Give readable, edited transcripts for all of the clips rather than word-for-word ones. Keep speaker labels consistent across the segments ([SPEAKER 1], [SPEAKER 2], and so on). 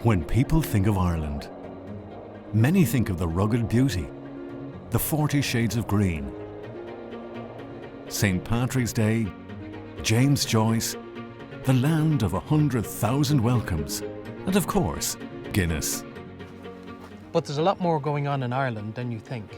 [SPEAKER 1] When people think of Ireland, many think of the rugged beauty, the 40 shades of green, St. Patrick's Day, James Joyce, the land of 100,000 welcomes, and of course, Guinness.
[SPEAKER 2] But there's a lot more going on in Ireland than you think.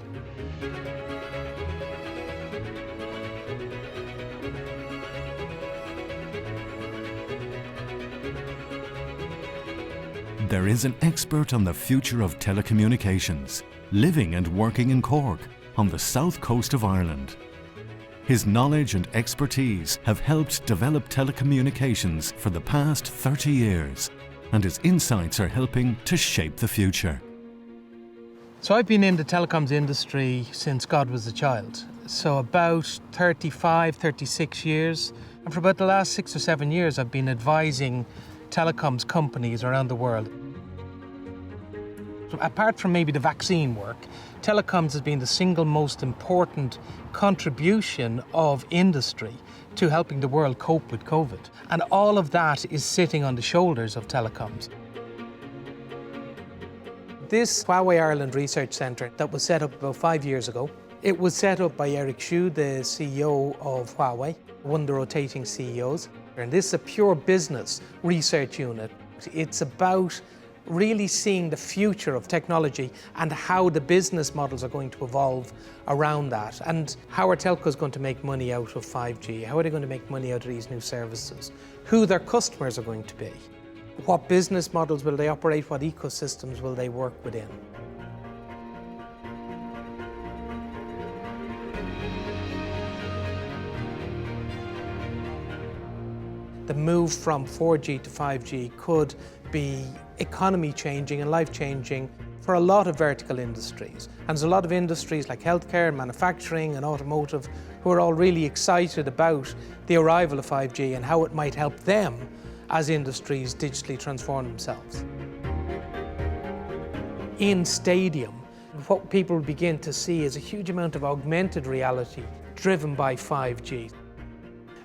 [SPEAKER 1] There is an expert on the future of telecommunications, living and working in Cork, on the south coast of Ireland. His knowledge and expertise have helped develop telecommunications for the past 30 years, and his insights are helping to shape the future.
[SPEAKER 2] So I've been in the telecoms industry since God was a child. So about 35, 36 years. And for about the last 6 or 7 years, I've been advising telecoms companies around the world. So apart from maybe the vaccine work, telecoms has been the single most important contribution of industry to helping the world cope with COVID. And all of that is sitting on the shoulders of telecoms. This Huawei Ireland Research Centre that was set up about 5 years ago, it was set up by Eric Xu, the CEO of Huawei, one of the rotating CEOs. And this is a pure business research unit. It's about really seeing the future of technology and how the business models are going to evolve around that. And how are telcos going to make money out of 5G? How are they going to make money out of these new services? Who their customers are going to be? What business models will they operate? What ecosystems will they work within? The move from 4G to 5G could be economy changing and life changing for a lot of vertical industries. And there's a lot of industries like healthcare, manufacturing and automotive who are all really excited about the arrival of 5G and how it might help them as industries digitally transform themselves. In stadium, what people begin to see is a huge amount of augmented reality driven by 5G.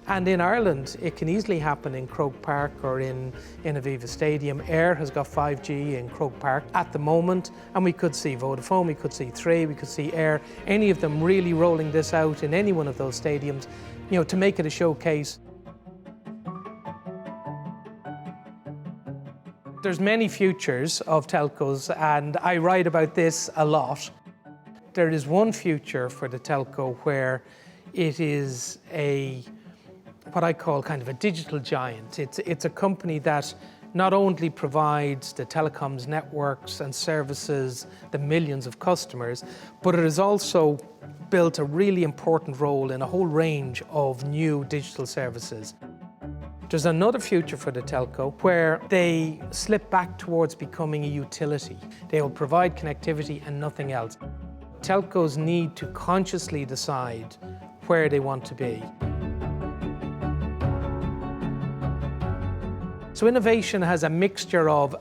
[SPEAKER 2] And in Ireland, it can easily happen in Croke Park or in Aviva Stadium. Air has got 5G in Croke Park at the moment, and we could see Vodafone, we could see Three, we could see Air, any of them really rolling this out in any one of those stadiums, to make it a showcase. There's many futures of telcos, and I write about this a lot. There is one future for the telco where it is what I call kind of a digital giant. It's a company that not only provides the telecoms networks and services, the millions of customers, but it has also built a really important role in a whole range of new digital services. There's another future for the telco where they slip back towards becoming a utility. They will provide connectivity and nothing else. Telcos need to consciously decide where they want to be. So innovation has a mixture of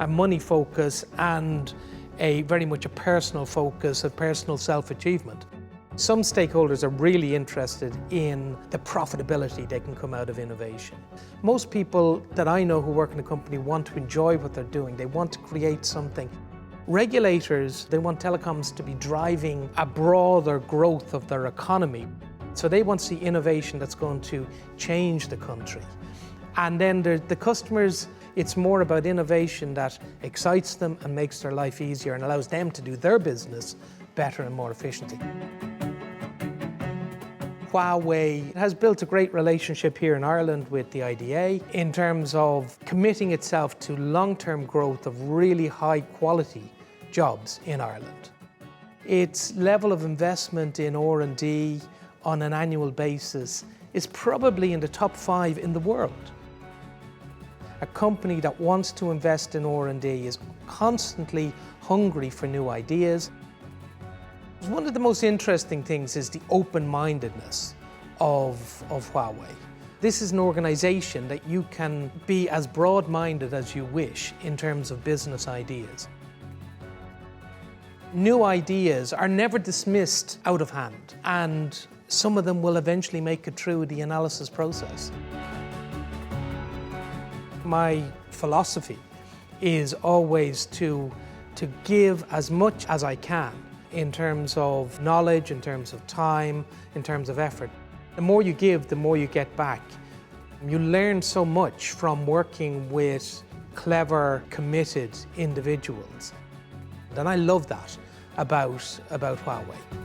[SPEAKER 2] a money focus and very much a personal focus, a personal self-achievement. Some stakeholders are really interested in the profitability that can come out of innovation. Most people that I know who work in a company want to enjoy what they're doing. They want to create something. Regulators, they want telecoms to be driving a broader growth of their economy. So they want to see innovation that's going to change the country. And then the customers, it's more about innovation that excites them and makes their life easier and allows them to do their business better and more efficiently. Huawei has built a great relationship here in Ireland with the IDA in terms of committing itself to long-term growth of really high-quality jobs in Ireland. Its level of investment in R&D on an annual basis is probably in the top 5 in the world. A company that wants to invest in R&D is constantly hungry for new ideas. One of the most interesting things is the open-mindedness of Huawei. This is an organization that you can be as broad-minded as you wish in terms of business ideas. New ideas are never dismissed out of hand, and some of them will eventually make it through the analysis process. My philosophy is always to give as much as I can in terms of knowledge, in terms of time, in terms of effort. The more you give, the more you get back. You learn so much from working with clever, committed individuals. And I love that about Huawei.